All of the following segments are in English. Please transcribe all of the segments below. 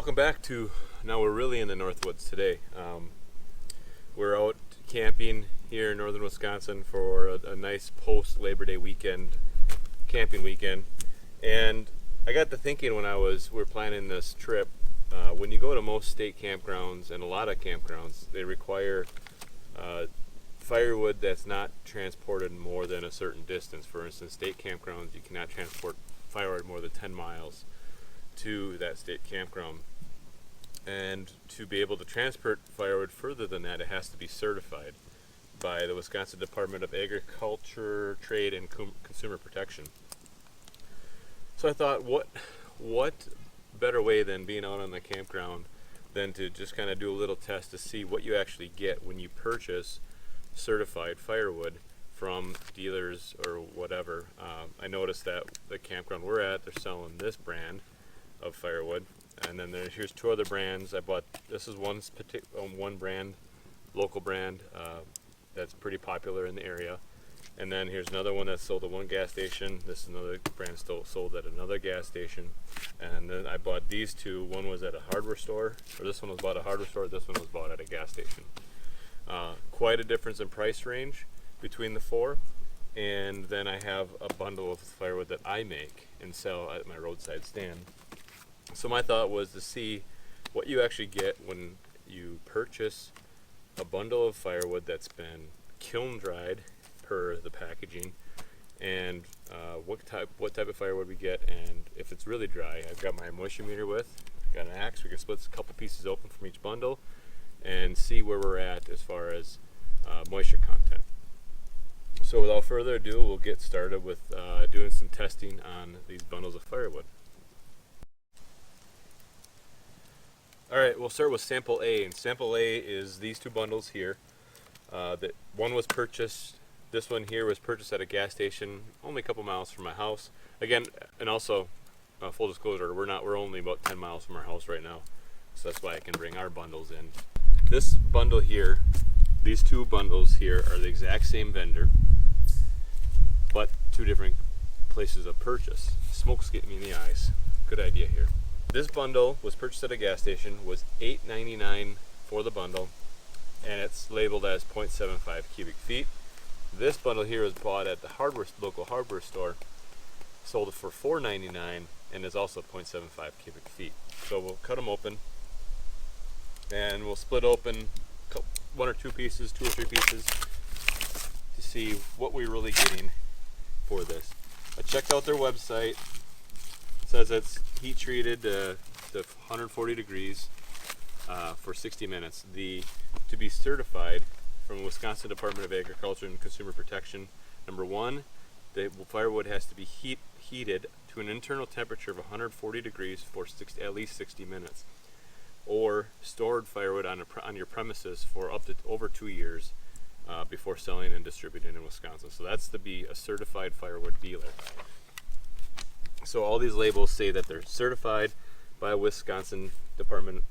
Welcome back to, now we're really in the Northwoods today. We're out camping here in northern Wisconsin for a nice post-Labor Day weekend, camping weekend. And I got to thinking when we were planning this trip, when you go to most state campgrounds and a lot of campgrounds, they require firewood that's not transported more than a certain distance. For instance, state campgrounds, you cannot transport firewood more than 10 miles to that state campground. And to be able to transport firewood further than that, it has to be certified by the Wisconsin Department of Agriculture, Trade, and Consumer Protection. So I thought, what better way than being out on the campground than to just kind of do a little test to see what you actually get when you purchase certified firewood from dealers or whatever. I noticed that the campground we're at, they're selling this brand of firewood, and then here's two other brands. I bought, this is one brand, local brand, that's pretty popular in the area, and then here's another one that's sold at one gas station. This is another brand still sold at another gas station. And then I bought these two. One was at a hardware store, or this one was bought at a hardware store, this one was bought at a gas station. Quite a difference in price range between the four. And then I have a bundle of firewood that I make and sell at my roadside stand. So my thought was to see what you actually get when you purchase a bundle of firewood that's been kiln dried per the packaging, and what type of firewood we get, and if it's really dry. I've got my moisture meter with, got an axe. We can split a couple pieces open from each bundle and see where we're at as far as moisture content. So without further ado, we'll get started with doing some testing on these bundles of firewood. Alright, we'll start with sample A, and sample A is these two bundles here. That one was purchased, this one here was purchased at a gas station only a couple miles from my house. Again, and also full disclosure, we're only about 10 miles from our house right now, so that's why I can bring our bundles in. This bundle here, these two bundles here are the exact same vendor, but two different places of purchase. Smoke's getting me in the eyes. Good idea here. This bundle was purchased at a gas station, was $8.99 for the bundle, and it's labeled as 0.75 cubic feet. This bundle here was bought at the local hardware store, sold it for $4.99, and is also 0.75 cubic feet. So we'll cut them open, and we'll split open one or two pieces, two or three pieces, to see what we're really getting for this. I checked out their website. It says it's heat treated to 140 degrees for 60 minutes. To be certified from the Wisconsin Department of Agriculture and Consumer Protection, number one, the firewood has to be heated to an internal temperature of 140 degrees for at least 60 minutes, or stored firewood on your premises for up to over 2 years before selling and distributing in Wisconsin. So that's to be a certified firewood dealer. So all these labels say that they're certified by Wisconsin Department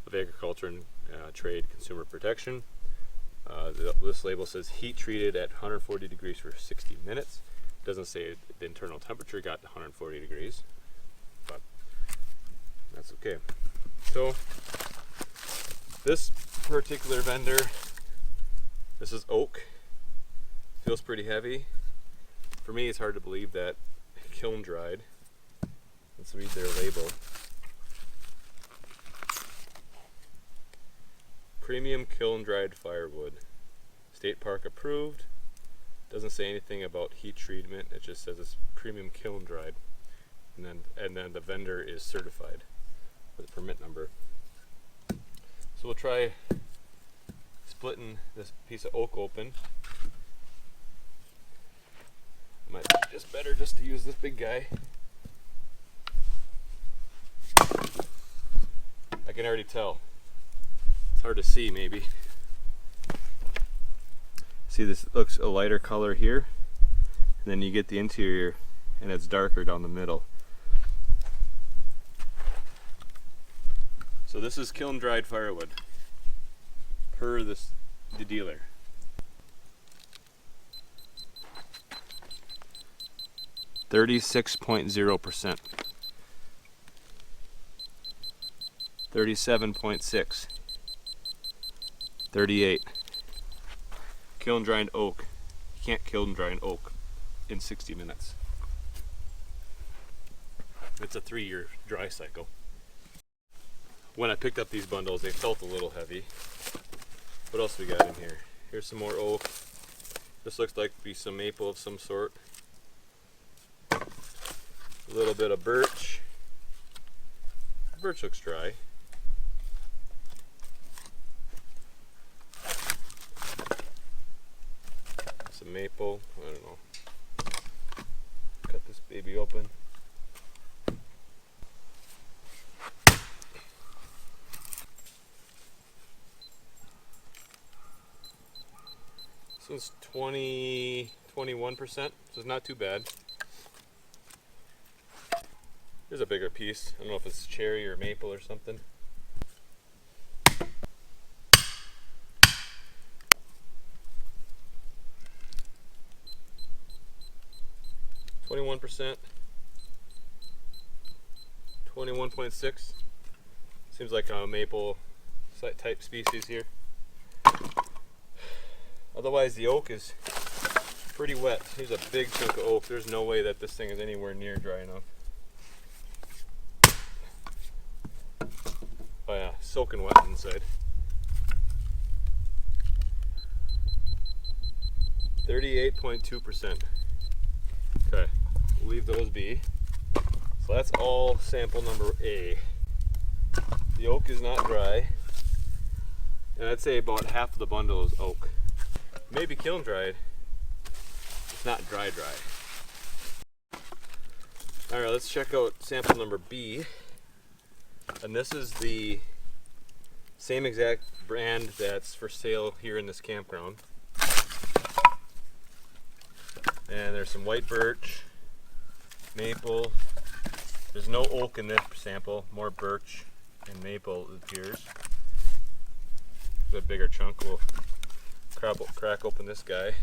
of Agriculture and Trade Consumer Protection. This label says heat treated at 140 degrees for 60 minutes. It doesn't say the internal temperature got to 140 degrees, but that's okay. So this particular vendor, this is oak. Feels pretty heavy. For me, it's hard to believe that kiln dried. Let's read their label. Premium kiln dried firewood. State park approved. Doesn't say anything about heat treatment. It just says it's premium kiln dried. And then the vendor is certified with a permit number. So we'll try splitting this piece of oak open. Might be just better just to use this big guy. I can already tell. It's hard to see maybe. See, this looks a lighter color here, and then you get the interior and it's darker down the middle. So this is kiln dried firewood per the dealer. 36.0%. 37.6, 38. Kiln dried oak. You can't kiln dry an oak in 60 minutes. It's a 3-year dry cycle. When I picked up these bundles, they felt a little heavy. What else we got in here? Here's some more oak. This looks like to be some maple of some sort. A little bit of birch. Birch looks dry. Some maple. I don't know. Cut this baby open. This one's 21%, so it's not too bad. Here's a bigger piece. I don't know if it's cherry or maple or something. %, 21.6. Seems like a maple type species here. Otherwise, the oak is pretty wet. Here's a big chunk of oak. There's no way that this thing is anywhere near dry enough. Oh yeah, soaking wet inside. 38.2%. Okay, we'll leave those be. So that's all sample number A. The oak is not dry, and I'd say about half of the bundle is oak. Maybe kiln dried. It's not dry. Alright, let's check out sample number B. And this is the same exact brand that's for sale here in this campground. And there's some white birch, maple. There's no oak in this sample, more birch and maple it appears. A bigger chunk. We'll crack open this guy.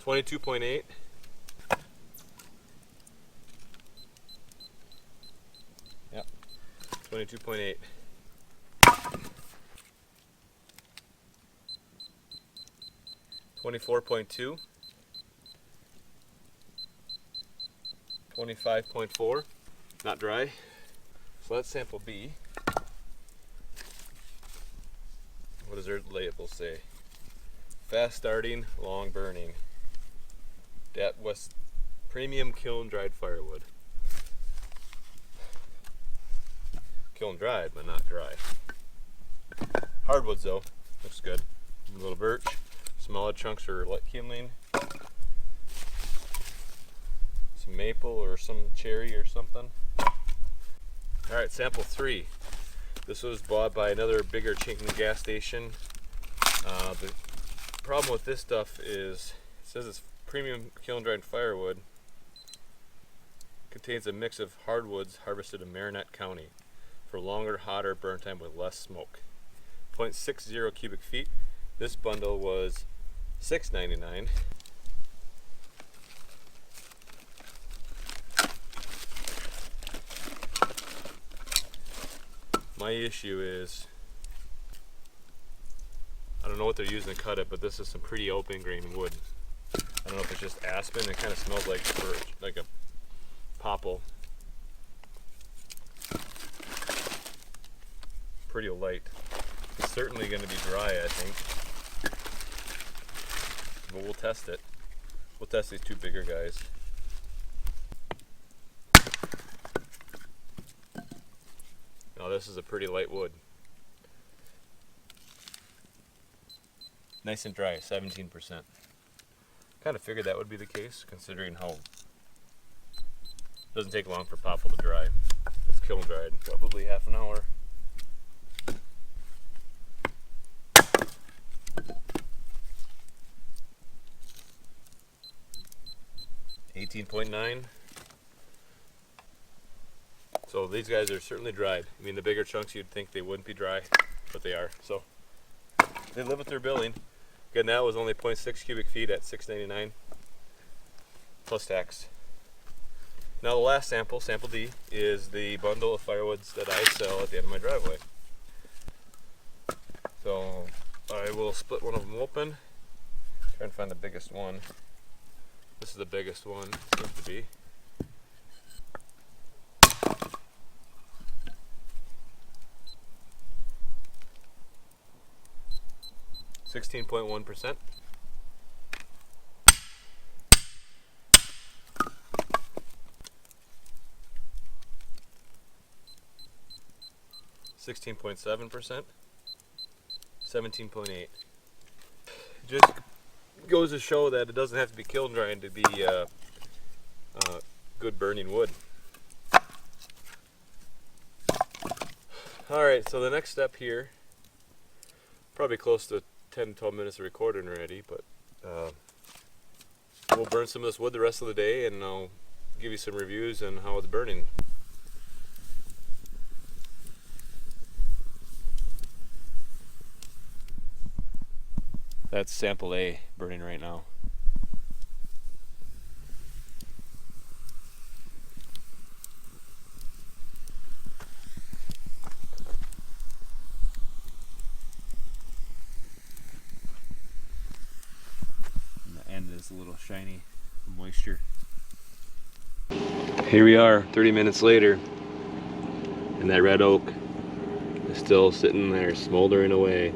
$22.8. Yep, 22.8. $24.2. 25.4. Not dry. So that's sample B. What does their label say? Fast starting, long burning. Dat West premium kiln dried firewood. Kiln dried, but not dry. Hardwoods though, looks good. A little birch. Smaller chunks are like kindling. Some maple or some cherry or something. Alright, sample 3. This was bought by another bigger chink in the gas station. The problem with this stuff is it says it's premium kiln dried firewood. Contains a mix of hardwoods harvested in Marinette County for longer, hotter burn time with less smoke. 0.60 cubic feet. This bundle was $6.99. My issue is I don't know what they're using to cut it, but this is some pretty open grain wood. I don't know if it's just aspen. It kind of smells like birch, like a popple. Pretty light. It's certainly going to be dry, I think. But we'll test it. We'll test these two bigger guys. Now this is a pretty light wood. Nice and dry, 17%. Kind of figured that would be the case, considering how it doesn't take long for popple to dry. It's kiln dried, probably half an hour. $18.9. So these guys are certainly dried. I mean, the bigger chunks you'd think they wouldn't be dry, but they are. So they live with their billing. Again, that was only 0.6 cubic feet at $6.99. plus tax. Now the last sample, sample D, is the bundle of firewoods that I sell at the end of my driveway. So I will split one of them open, try and find the biggest one. This is the biggest one, seems to be. .1%. .7%. 17.8. Just goes to show that it doesn't have to be kiln dried to be good burning wood. Alright, so the next step here, probably close to 10-12 minutes of recording already, but we'll burn some of this wood the rest of the day, and I'll give you some reviews on how it's burning. That's sample A burning right now. And the end is a little shiny moisture. Here we are 30 minutes later, and that red oak is still sitting there smoldering away.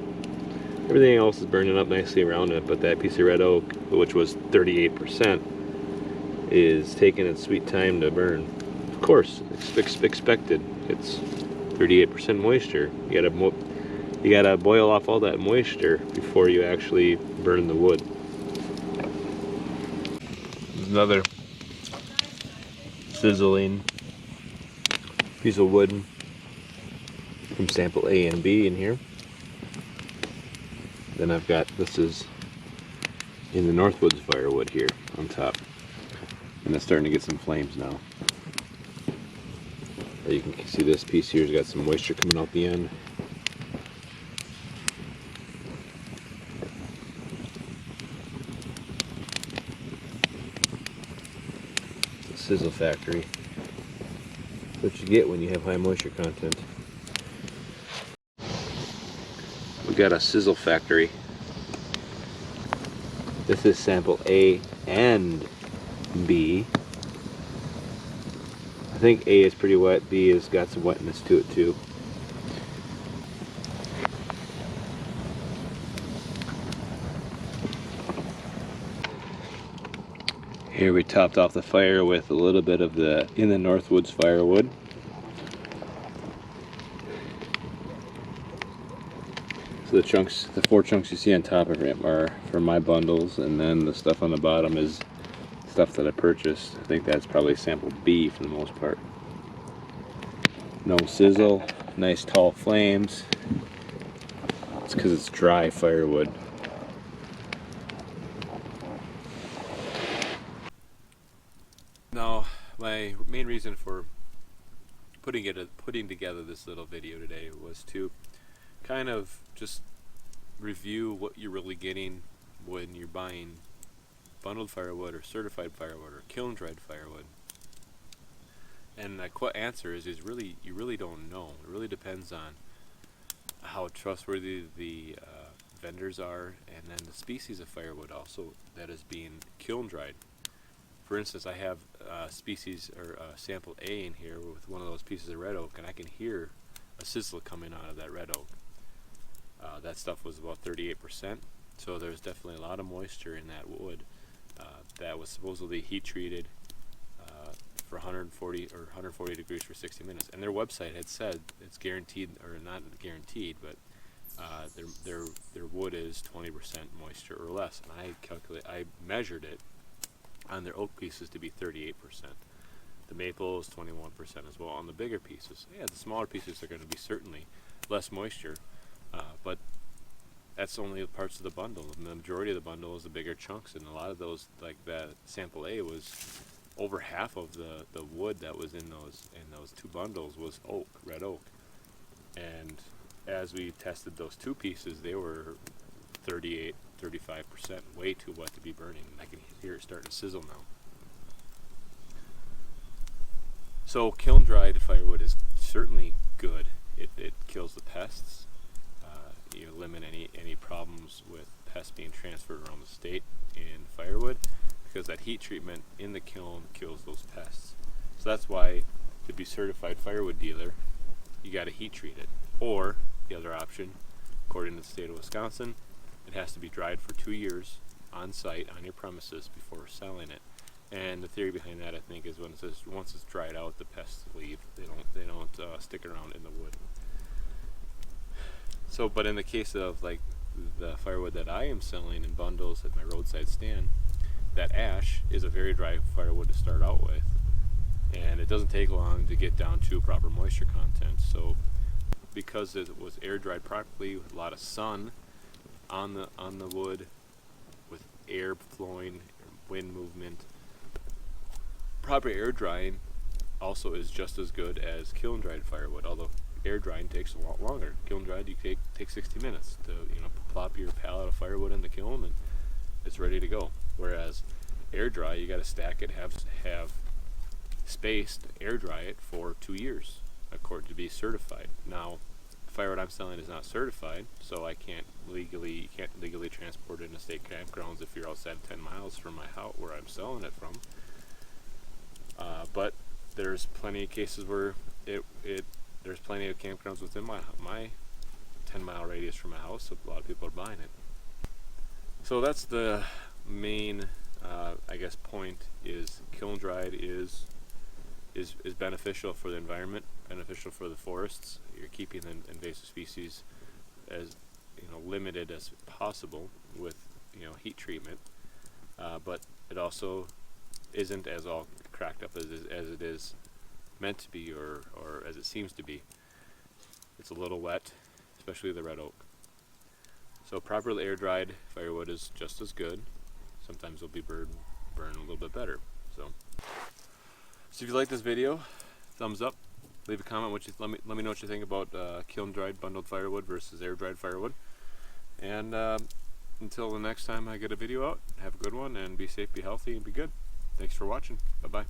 Everything else is burning up nicely around it, but that piece of red oak, which was 38%, is taking its sweet time to burn. Of course, expected. It's 38% moisture. You gotta boil off all that moisture before you actually burn the wood. There's another sizzling piece of wood from sample A and B in here. Then I've got, this is in the Northwoods firewood here on top, and it's starting to get some flames now. You can see this piece here has got some moisture coming out the end. It's a sizzle factory. That's what you get when you have high moisture content. We got a sizzle factory. This is sample A and B. I think A is pretty wet, B has got some wetness to it too. Here we topped off the fire with a little bit of the in the Northwoods firewood. So the chunks, the 4 chunks you see on top of it are for my bundles, and then the stuff on the bottom is stuff that I purchased. I think that's probably sample B for the most part. No sizzle, nice tall flames. It's because it's dry firewood. Now, my main reason for putting together this little video today was to kind of just review what you're really getting when you're buying bundled firewood or certified firewood or kiln dried firewood. And the answer is you really don't know. It really depends on how trustworthy the vendors are, and then the species of firewood also that is being kiln dried. For instance, I have species or sample A in here with one of those pieces of red oak, and I can hear a sizzle coming out of that red oak. That stuff was about 38%, so there's definitely a lot of moisture in that wood that was supposedly heat treated for 140 degrees for 60 minutes. And their website had said it's guaranteed, or not guaranteed, but their wood is 20% moisture or less. And I measured it on their oak pieces to be 38%. The maple is 21% as well on the bigger pieces. Yeah, the smaller pieces are going to be certainly less moisture. But that's only parts of the bundle. And the majority of the bundle is the bigger chunks, and a lot of those, like that sample A, was over half of the wood that was in those 2 bundles was oak, red oak. And as we tested those 2 pieces, they were 38, 35%, way too wet to be burning. I can hear it starting to sizzle now. So kiln dried firewood is certainly good. It kills the pests. You eliminate any problems with pests being transferred around the state in firewood, because that heat treatment in the kiln kills those pests. So that's why, to be certified firewood dealer, you got to heat treat it. Or the other option, according to the state of Wisconsin, it has to be dried for 2 years on site on your premises before selling it. And the theory behind that, I think, is once it's dried out, the pests leave. They don't stick around in the wood. So, but in the case of like the firewood that I am selling in bundles at my roadside stand, that ash is a very dry firewood to start out with, and it doesn't take long to get down to proper moisture content. So, because it was air dried properly with a lot of sun on the wood, with air flowing, wind movement, proper air drying also is just as good as kiln dried firewood, although air drying takes a lot longer. Kiln dried, you take 60 minutes to plop your pallet of firewood in the kiln and it's ready to go. Whereas air dry, you got to stack it, have space to air dry it for 2 years, according to be certified. Now, the firewood I'm selling is not certified, so you can't legally transport it into state campgrounds if you're outside 10 miles from my house where I'm selling it from. But there's plenty of cases where there's plenty of campgrounds within my 10-mile radius from my house, so a lot of people are buying it. So that's the main, I guess, point is kiln dried is beneficial for the environment, beneficial for the forests. You're keeping the invasive species as limited as possible with heat treatment, but it also isn't as all cracked up as it is meant to be, or as it seems to be. It's a little wet, especially the red oak. So properly air dried firewood is just as good. Sometimes it'll be burn a little bit better. So if you like this video, thumbs up, leave a comment. Let me know what you think about kiln dried bundled firewood versus air dried firewood. And until the next time I get a video out, have a good one and be safe, be healthy, and be good. Thanks for watching. Bye bye.